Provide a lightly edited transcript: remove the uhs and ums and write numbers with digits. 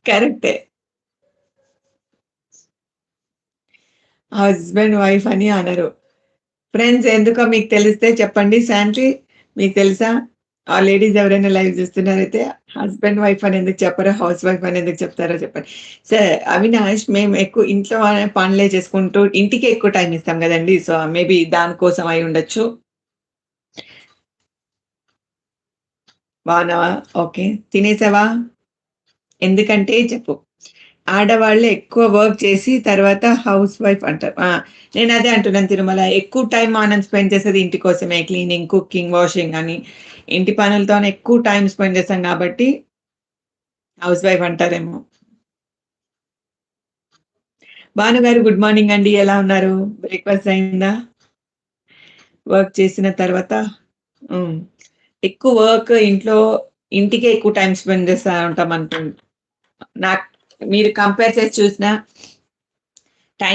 కరెక్టే. Husband, wife అని అనరు. ఫ్రెండ్స్ ఎందుకో మీకు తెలిస్తే చెప్పండి. శాంతి మీకు తెలుసా? ఆ లేడీస్ ఎవరైనా లైవ్ చూస్తున్నారైతే హస్బెండ్, వైఫ్ అని ఎందుకు చెప్పరు? హౌస్ వైఫ్ అని ఎందుకు చెప్తారో చెప్పండి. అవినాష్ మేము ఎక్కువ ఇంట్లో పనులే చేసుకుంటూ ఇంటికే ఎక్కువ టైమ్ ఇస్తాం గదండీ! సో, మేబీ దానికోసం అయ్యుండొచ్చు. బాగున్నావా? ఓకే. తినేసావా? ఎందుకంటే చెప్పు. ఆడవాళ్ళు ఎక్కువ వర్క్ చేసి తర్వాత హౌస్ వైఫ్ అంటారు. నేనదే అంటున్నాను తిరుమల. ఎక్కువ టైమ్ మనం స్పెండ్ చేసేది ఇంటి కోసమే. క్లీనింగ్, కుకింగ్, వాషింగ్ అని ఇంటి పనులతోనే ఎక్కువ టైమ్ స్పెండ్ చేస్తాం కాబట్టి హౌస్ వైఫ్ అంటారేమో. భాను గారు గుడ్ మార్నింగ్ అండి. ఎలా ఉన్నారు? బ్రేక్‌ఫాస్ట్ అయిందా? వర్క్ చేసిన తర్వాత హ్మ్. ఎక్కువ వర్క్ ఇంట్లో ఇంటికే ఎక్కువ టైమ్ స్పెండ్ చేస్తా ఉంటాం అనుకోండి. నాకు మీరు కంపేర్ చేసి చూసినా